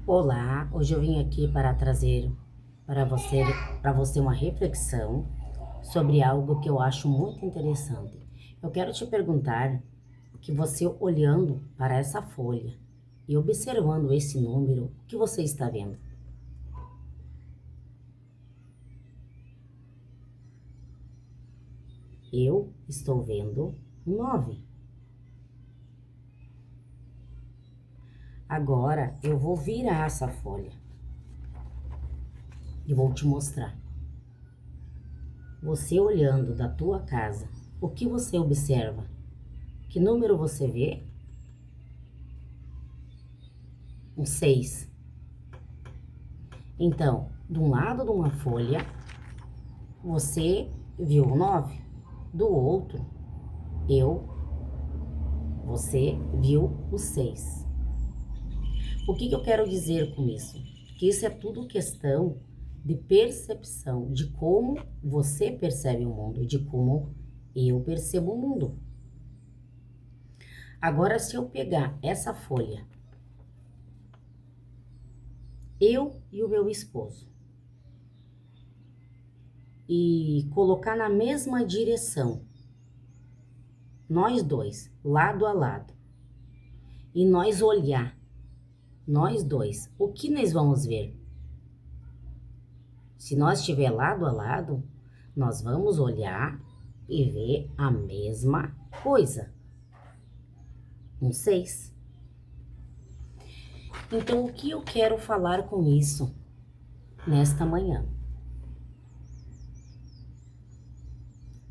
Olá, hoje eu vim aqui para trazer para você uma reflexão sobre algo que eu acho muito interessante. Eu quero te perguntar que você olhando para essa folha e observando esse número, o que você está vendo? Eu estou vendo 9. Agora eu vou virar essa folha e vou te mostrar. Você olhando da tua casa, o que você observa? Que número você vê? Um 6. Então, de um lado de uma folha, você viu o 9. Do outro, eu, você viu o 6. O que eu quero dizer com isso? Que isso é tudo questão de percepção, de como você percebe o mundo, de como eu percebo o mundo. Agora, se eu pegar essa folha, eu e o meu esposo, e colocar na mesma direção, nós dois, lado a lado, e nós olhar, nós dois, o que nós vamos ver? Se nós estiver lado a lado, nós vamos olhar e ver a mesma coisa. Um 6. Então, o que eu quero falar com isso nesta manhã?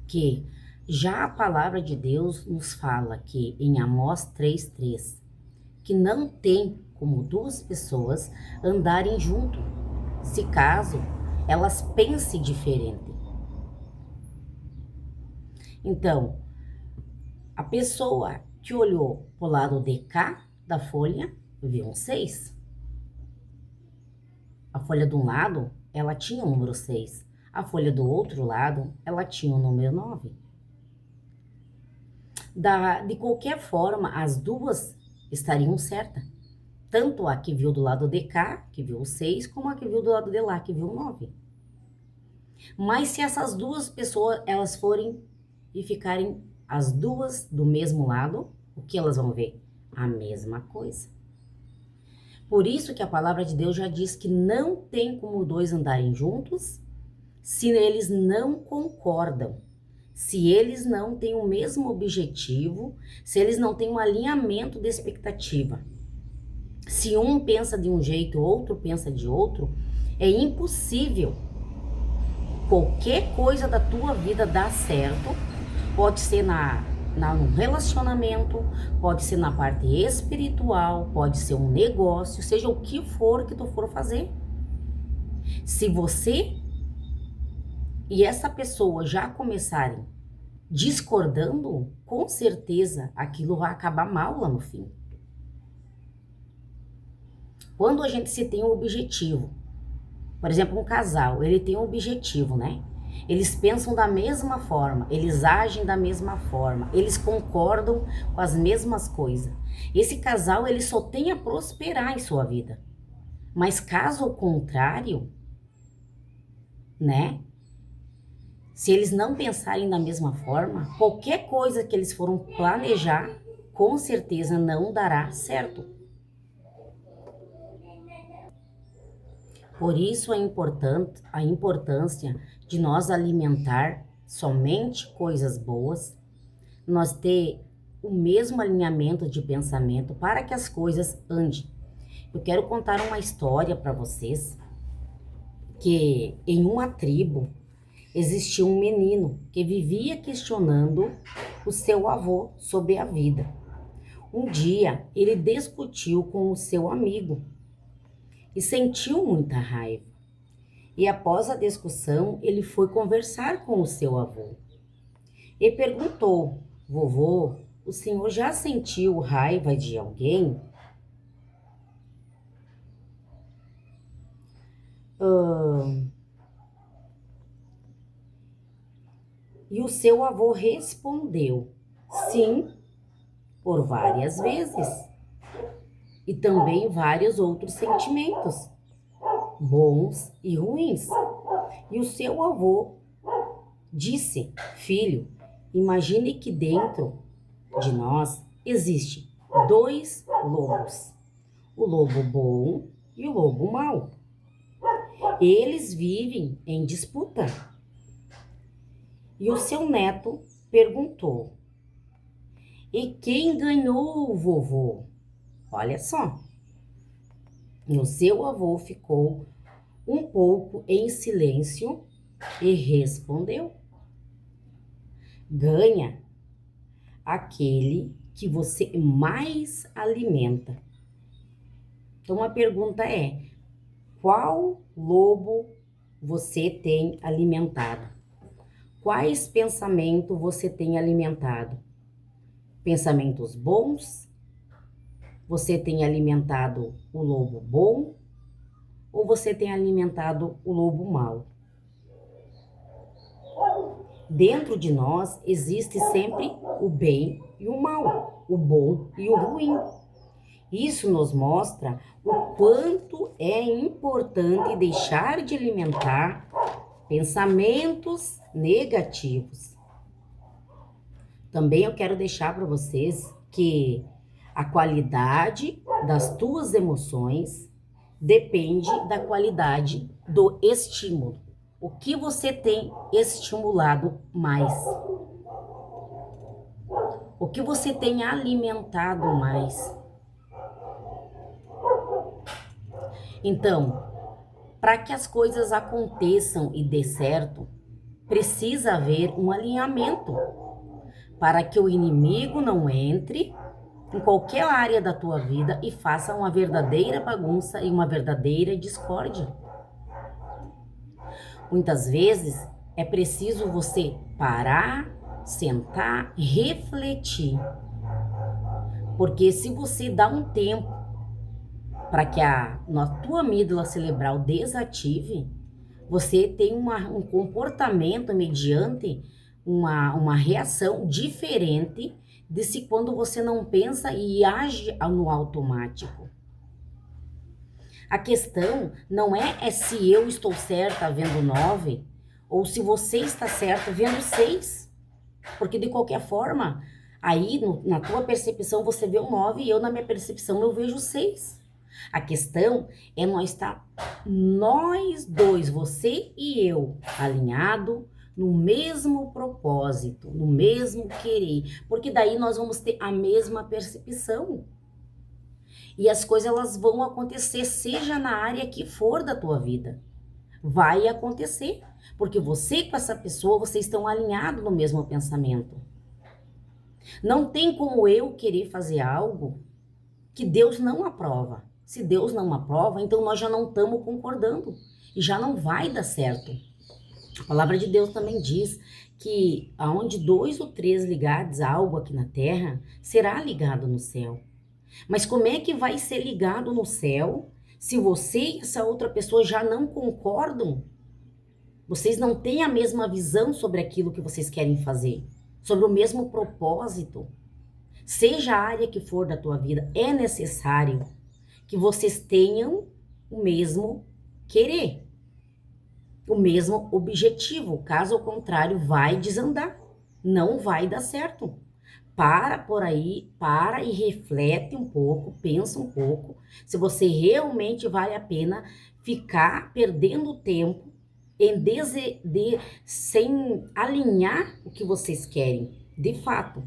Que já a palavra de Deus nos fala que em Amós 3:3, que não tem como duas pessoas andarem junto, se caso elas pensem diferente. Então, a pessoa que olhou para o lado de cá da folha viu um 6. A folha de um lado, ela tinha o número 6. A folha do outro lado, ela tinha o número 9. De qualquer forma, as duas estariam certas. Tanto a que viu do lado de cá, que viu o 6, como a que viu do lado de lá, que viu o 9. Mas se essas duas pessoas, elas forem e ficarem as duas do mesmo lado, o que elas vão ver? A mesma coisa. Por isso que a palavra de Deus já diz que não tem como dois andarem juntos se eles não concordam, se eles não têm o mesmo objetivo, se eles não têm um alinhamento de expectativa. Se um pensa de um jeito, o outro pensa de outro, é impossível qualquer coisa da tua vida dar certo. Pode ser no relacionamento, pode ser na parte espiritual, pode ser um negócio, seja o que for que tu for fazer. Se você e essa pessoa já começarem discordando, com certeza aquilo vai acabar mal lá no fim. Quando a gente se tem um objetivo, por exemplo, um casal, ele tem um objetivo, né? Eles pensam da mesma forma, eles agem da mesma forma, eles concordam com as mesmas coisas. Esse casal, ele só tem a prosperar em sua vida. Mas caso contrário, né? Se eles não pensarem da mesma forma, qualquer coisa que eles foram planejar, com certeza não dará certo. Por isso a importância de nós alimentar somente coisas boas, nós ter o mesmo alinhamento de pensamento para que as coisas andem. Eu quero contar uma história para vocês, que em uma tribo existia um menino que vivia questionando o seu avô sobre a vida. Um dia ele discutiu com o seu amigo e sentiu muita raiva. E após a discussão, ele foi conversar com o seu avô e perguntou: Vovô, o senhor já sentiu raiva de alguém? E o seu avô respondeu: Sim, por várias vezes. e também vários outros sentimentos, bons e ruins. E o seu avô disse: filho, imagine que dentro de nós existe dois lobos, o lobo bom e o lobo mau. Eles vivem em disputa. E o seu neto perguntou: e quem ganhou, vovô? Olha só. E o seu avô ficou um pouco em silêncio e respondeu: ganha aquele que você mais alimenta. Então a pergunta é: qual lobo você tem alimentado? Quais pensamentos você tem alimentado? Pensamentos bons? Você tem alimentado o lobo bom? Ou você tem alimentado o lobo mau? Dentro de nós existe sempre o bem e o mal, o bom e o ruim. Isso nos mostra o quanto é importante deixar de alimentar pensamentos negativos. Também eu quero deixar para vocês que a qualidade das tuas emoções depende da qualidade do estímulo. O que você tem estimulado mais? O que você tem alimentado mais? Então, para que as coisas aconteçam e dê certo, precisa haver um alinhamento para que o inimigo não entre em qualquer área da tua vida e faça uma verdadeira bagunça e uma verdadeira discórdia. Muitas vezes é preciso você parar, sentar, refletir. Porque se você dá um tempo para que na tua amígdala cerebral desative, você tem um comportamento mediante uma reação diferente de se quando você não pensa e age no automático. A questão não é se eu estou certa vendo 9 ou se você está certo vendo 6. Porque de qualquer forma, aí na tua percepção você vê o 9 e eu na minha percepção eu vejo 6. A questão é nós dois, você e eu, alinhado no mesmo propósito, no mesmo querer. Porque daí nós vamos ter a mesma percepção. E as coisas elas vão acontecer, seja na área que for da tua vida. Vai acontecer, porque você com essa pessoa, vocês estão alinhados no mesmo pensamento. Não tem como eu querer fazer algo que Deus não aprova. Se Deus não aprova, então nós já não estamos concordando e já não vai dar certo. A palavra de Deus também diz que aonde 2 ou 3 ligados a algo aqui na terra, será ligado no céu. Mas como é que vai ser ligado no céu se você e essa outra pessoa já não concordam? Vocês não têm a mesma visão sobre aquilo que vocês querem fazer, sobre o mesmo propósito. Seja a área que for da tua vida, é necessário que vocês tenham o mesmo querer, o mesmo objetivo. Caso contrário, vai desandar, não vai dar certo. Para por aí, para e reflete um pouco, pensa um pouco, se você realmente vale a pena ficar perdendo tempo sem alinhar o que vocês querem, de fato.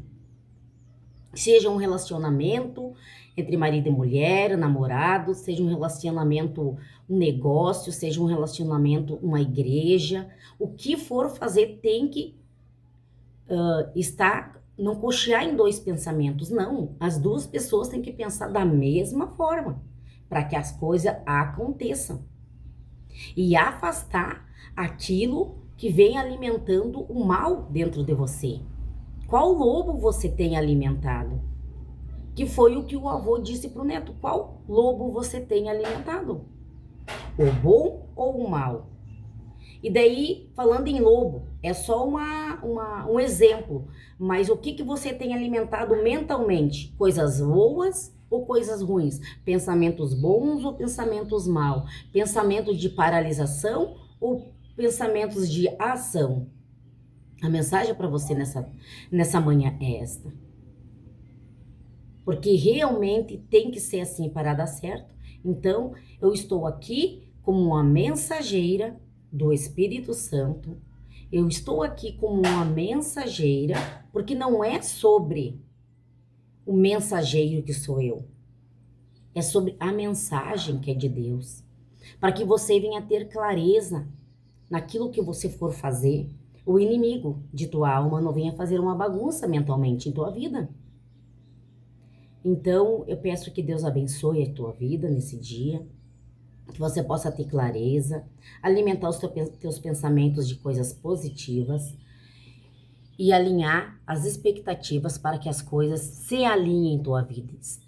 Seja um relacionamento entre marido e mulher, namorado, seja um relacionamento, um negócio, seja um relacionamento, uma igreja, o que for fazer tem que não cochear em 2 pensamentos, não. As 2 pessoas têm que pensar da mesma forma para que as coisas aconteçam. E afastar aquilo que vem alimentando o mal dentro de você. Qual lobo você tem alimentado? Que foi o que o avô disse para o neto. Qual lobo você tem alimentado? O bom ou o mal? E daí, falando em lobo, é só um exemplo. Mas o que você tem alimentado mentalmente? Coisas boas ou coisas ruins? Pensamentos bons ou pensamentos maus? Pensamentos de paralisação ou pensamentos de ação? A mensagem para você nessa manhã é esta. Porque realmente tem que ser assim para dar certo. Então, eu estou aqui como uma mensageira do Espírito Santo. Eu estou aqui como uma mensageira, porque não é sobre o mensageiro que sou eu. É sobre a mensagem que é de Deus. Para que você venha ter clareza naquilo que você for fazer. O inimigo de tua alma não venha fazer uma bagunça mentalmente em tua vida. Então, eu peço que Deus abençoe a tua vida nesse dia, que você possa ter clareza, alimentar os teus pensamentos de coisas positivas e alinhar as expectativas para que as coisas se alinhem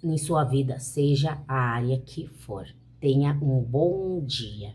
em sua vida, seja a área que for. Tenha um bom dia.